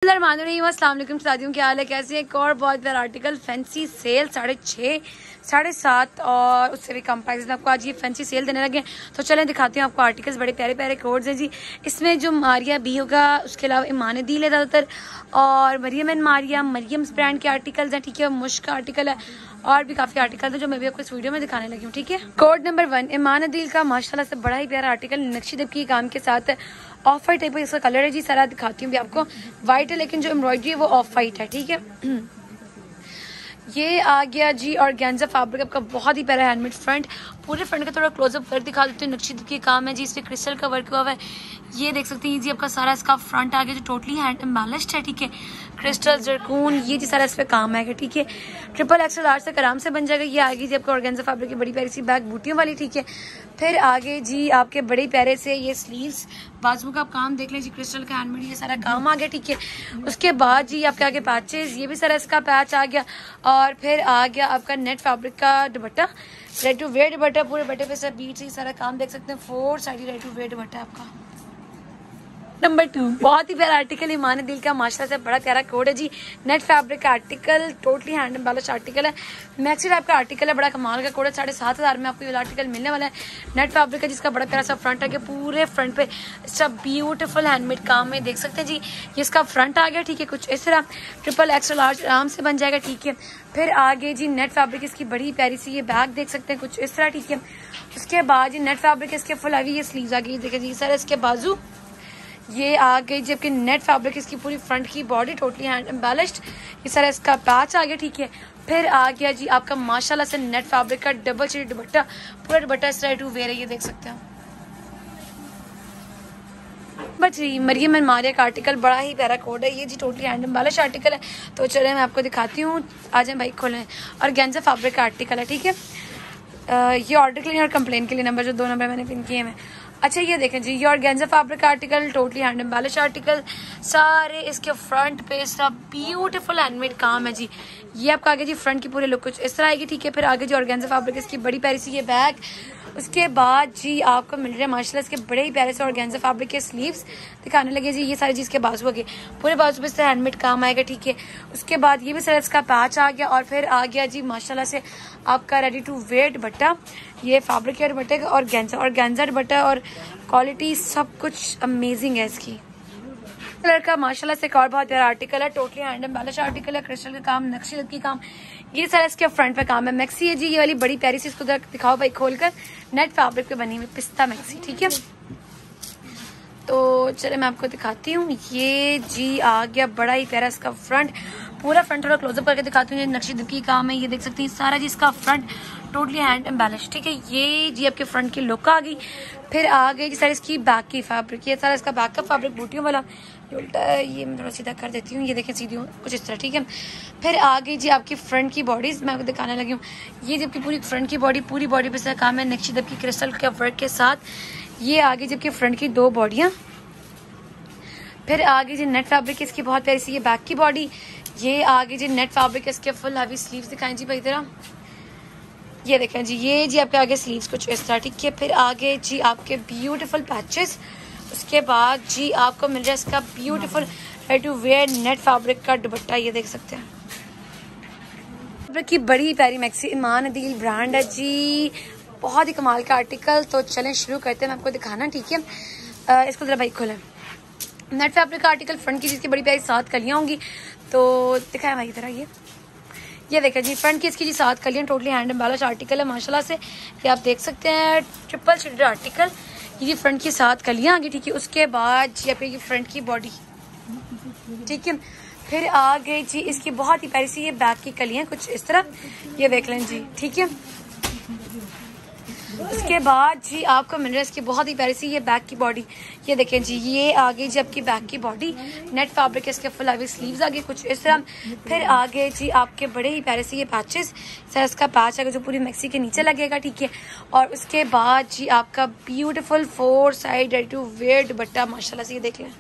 अस्सलाम वालेकुम साथियों, क्या हाल है, कैसे हैं। एक और बहुत प्यारा आर्टिकल फैंसी सेल 6.5 7.5 और उससे भी कम प्राइस में आपको आज ये फैंसी सेल देने लगे। तो चलें दिखाती हूँ आपको आर्टिकल्स। बड़े प्यारे प्यारे कोड्स हैं जी। इसमें जो मारिया बी होगा, उसके अलावा ईमान दिल है ज़्यादातर, और मरियम एंड मारिया मरियम्स ब्रांड के आर्टिकल्स हैं। ठीक है, मुश्क का आर्टिकल है और भी काफी आर्टिकल है जो मैं भी आपको इस वीडियो में दिखाने लगी हूँ। ठीक है, कोड नंबर 1 ईमान दिल का माशाल्लाह से बड़ा ही प्यारा आर्टिकल नक्शी दबकी काम के साथ ऑफ वाइट टाइप का इसका कलर है जी। सारा दिखाती हूँ भी आपको। वाइट है लेकिन जो एम्ब्रॉयडरी है वो ऑफ वाइट है। ठीक है, ये आ गया जी ऑर्गेन्जा फैब्रिक आपका बहुत ही प्यारा हैंडमेड फ्रंट। पूरे फ्रंट का थोड़ा क्लोजअप वर्क दिखा देती हूँ। नक्शी दबकी काम है जी, इसमें क्रिस्टल का वर्क हुआ है। ये देख सकते हैं जी, आपका सारा इसका फ्रंट आ गया जो टोटली हैंड एम्बेलिश्ड है। ठीक है, क्रिस्टल जरकून ये जी सारा इस पे काम है। ठीक है, ट्रिपल एक्सल आर्ट से आराम से बन जाएगा। ये आगे जी आपका ऑर्गेन्जा फैब्रिक की बड़ी प्यारी सी बैक बूटियों वाली। ठीक है, फिर आगे जी आपके बड़े प्यारे से ये स्लीव्स बाजू का आप काम देख लें जी, क्रिस्टल का हैंडमेड ये सारा काम आ गया। ठीक है, उसके बाद जी आपके आगे पैचेस, ये भी सारा इसका पैच आ गया। और फिर आ गया आपका नेट फैब्रिक का dupatta, ready to wear dupatta. पूरे बट्टे पे सब बीच ही सारा काम देख सकते हैं। 4 side ready to wear dupatta आपका। नंबर 2 बहुत ही प्यारा आर्टिकल ईमान दिल का माशाल्लाह से बड़ा प्यारा कोड है जी। नेट फैब्रिक का article, totally hand embellished article है। मैक्सी टाइप का आर्टिकल है, बड़ा कमाल का कोड है। 7,500 में आपको ये आर्टिकल मिलने वाला है। नेट फैब्रिक है जिसका बड़ा प्यारा सा फ्रंट है कि पूरे फ्रंट पे इसका ब्यूटीफुल हैंडमेड काम में देख सकते हैं जी। ये इसका फ्रंट आ गया। ठीक है, कुछ इस तरह ट्रिपल एक्सल लार्ज आराम से बन जाएगा। ठीक है, फिर आगे जी नेट फैब्रिक इसकी बड़ी प्यारी सी ये बैग देख सकते हैं कुछ इस तरह। ठीक है, उसके बाद जी नेट फैब्रिक इसके फुल हैवी ये स्लीव्स आ गई देखिए जी। सर इसके बाजू ये आ गई जबकि नेट फैब्रिक इसकी पूरी फ्रंट की बॉडी टोटली हैंड एम्बेलिश्ड ये सारा इसका पैच आ गया। ठीक है, फिर आ गया जी आपका माशाल्लाह से नेट फैब्रिक का डबल शेड दुपट्टा। पूरा दुपट्टा इस तरह टू वेयर है, ये देख सकते हैं। बट जी मरियम एंड मारिया का आर्टिकल बड़ा ही प्यारा कोड है। ये जी टोटली हैंड एम्बेलिश्ड आर्टिकल है। तो चले मैं आपको दिखाती हूँ, आ जाए भाई खोलें। और ऑर्गेन्जा फैब्रिक का आर्टिकल है। ठीक है, ये ऑर्डर के लिए और कंप्लेन के लिए नंबर जो 2 नंबर मैंने पिन किए हैं। अच्छा ये देखें जी, ये organza fabric article, totally hand embellished article. सारे इसके फ्रंट पे सब ब्यूटीफुल हैंडमेड काम है जी। ये आपका आगे जी फ्रंट की पूरे लुक कुछ इस तरह आएगी। ठीक है, फिर आगे जी ऑर्गेन्जा फैब्रिक इसकी बड़ी प्यारी सी ये बैग। उसके बाद जी आपको मिल रहे हैं माशाल्लाह इसके बड़े ही प्यारे से ऑर्गेन्जा फैब्रिक के स्लीव्स दिखाने लगे जी। ये सारी चीज के बाजू हो गए, पूरे बाजू पे से हैंडमेड काम आएगा। ठीक है, उसके बाद ये भी सारा इसका पैच आ गया। और फिर आ गया जी माशाल्लाह से आपका रेडी टू वेयर दुपट्टा। ये फैब्रिक के दुपट्टे का ऑर्गेन्जा दुपट्टा और क्वालिटी सब कुछ अमेजिंग है इसकी। कलर का माशाल्लाह से एक और बहुत प्यारा आर्टिकल है। टोटली हैंड एम्बेलिश्ड आर्टिकल है, क्रिस्टल का काम, नक्शी दबकी काम, ये सारा इसके फ्रंट पे काम है। मैक्सी है जी, ये वाली बड़ी प्यारी सी, इसको दिखाओ भाई खोलकर। नेट फैब्रिक पे बनी हुई पिस्ता मैक्सी। ठीक है, तो चले मैं आपको दिखाती हूँ। ये जी आ गया बड़ा ही प्यारा इसका फ्रंट। पूरा फ्रंट थोड़ा क्लोजअप करके दिखाती हूँ। ये नक्शी दबकी काम है, ये देख सकती हैं सारा जी इसका फ्रंट टोटली हैंड एम्बेलिश्ड। ठीक है, ये जी आपके फ्रंट की लुक आ गई। फिर आ गई जी सारी इसकी बैक की फैब्रिक, ये सारा इसका बैक का फैब्रिक बूटियों वाला। ये उल्टा है, ये मैं थोड़ा सीधा कर देती हूँ, ये देखें सीधी कुछ इस तरह। ठीक है, फिर आ गई जी आपकी फ्रंट की बॉडीज, मैं आपको दिखाने लगी हूँ। ये जबकि पूरी फ्रंट की बॉडी, पूरी बॉडी पे से काम है नक्शी दबकी क्रिस्टल के वर्क के साथ। ये आ गई जबकि फ्रंट की 2 बॉडियाँ। फिर आ गई जी नेट फैब्रिक इसकी बहुत प्यारी सी ये बैक की बॉडी। ये आ गई जी नेट फैब्रिक इसके फुल हैवी स्लीव्स दिखाएं जी भाई तरह। ये देखें जी, ये जी आपके आगे स्लीव्स कुछ इस तरह। ठीक है, फिर आगे जी आपके ब्यूटीफुल पैचेस। उसके बाद जी आपको मिल रहा है इसका beautiful ready to wear net fabric का दुपट्टा, ये देख सकते हैं। फैब्रिक की बड़ी प्यारी मैक्सी ईमान दिल ब्रांड है जी, बहुत ही कमाल का आर्टिकल। तो चलें शुरू करते हैं मैं आपको दिखाना। ठीक है, इसको जरा भाई खोलें। नेट फैब्रिक का आर्टिकल फ्रंट की जिसकी बड़ी प्यारी 7 कलियां होंगी। तो दिखाएं भाई तरह ये देखें जी फ्रंट की इसकी जी 7 कलियां, टोटली हैंड एम्बेलिश्ड आर्टिकल है माशाल्लाह से। ये आप देख सकते हैं ट्रिपल शेडेड आर्टिकल। ये जी फ्रंट की 7 कलियां आ गई। ठीक है, उसके बाद जी आपकी फ्रंट की बॉडी। ठीक है, फिर आ गई जी इसकी बहुत ही प्यारी सी ये बैक की कलियां कुछ इस तरह, ये देख लें जी। ठीक है, उसके बाद जी आपको मिल रहा है इसकी बहुत ही प्यारी सी ये बैक की बॉडी। ये देखें जी, ये आ गई जी आपकी बैक की बॉडी। नेट फैब्रिक इसके फुल हैवी स्लीव्स आ गए कुछ इस तरह। फिर आ गए जी आपके बड़े ही प्यारे से ये पैचेस, सर इसका पैच आएगा जो पूरी मैक्सी के नीचे लगेगा। ठीक है, और उसके बाद जी आपका beautiful 4 side ready to wear dupatta माशाल्लाह से, ये देख लें।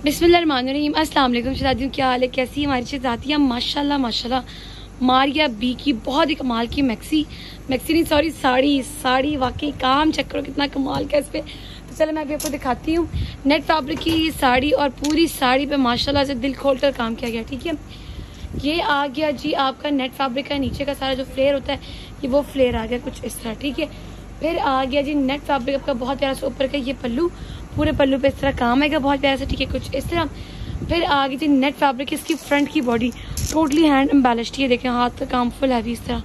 बिस्मिल्लाहिर्रहमानिर्रहीम, अस्सलाम वालेकुम शहजादियों, क्या हाल है, कैसी है हमारी शहजादियाँ। माशाल्लाह माशाल्लाह मारिया बी की बहुत ही कमाल की मैक्सी नहीं सॉरी साड़ी वाकई काम चेक करो कितना कमाल का इस पे। चलो मैं अभी आपको दिखाती हूँ नेट फैब्रिक की ये साड़ी, और पूरी साड़ी पे माशाल्लाह से दिल खोल कर काम किया गया। ठीक है, ये आ गया जी आपका नेट फैब्रिक का नीचे का सारा जो फ्लेयर होता है, ये वो फ्लेयर आ गया कुछ इस तरह। ठीक है, फिर आ गया जी नेट फैब्रिक आपका बहुत प्यारा सा ऊपर का ये पल्लू, पूरे पल्लू पे इस तरह काम आएगा बहुत प्यारा सा। ठीक है, कुछ इस तरह। फिर आ गई थी नेट फैब्रिक इसकी फ्रंट की बॉडी टोटली हैंड एम्बेलिश्ड, ये देखें हाथ का काम फुल हैवी इस तरह।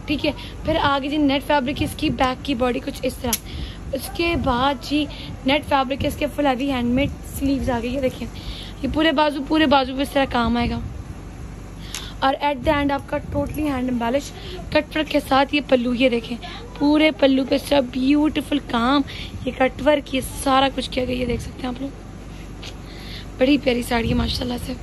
ठीक है, फिर आ गई थी नेट फैब्रिक इसकी बैक की बॉडी कुछ इस तरह। उसके बाद जी नेट फैब्रिक इसके फुल हैवी हैंडमेड स्लीव्स आ गई, ये देखिए ये पूरे बाजू पे इस तरह काम आएगा। और एट द एंड आपका टोटली हैंड एम्बेलिश कटवर्क के साथ ये पल्लू, ये देखें पूरे पल्लू पे इस तरह ब्यूटीफुल काम, ये कटवर्क ये सारा कुछ किया गया, ये देख सकते हैं आप लोग। बड़ी प्यारी साड़ी है माशाल्लाह से।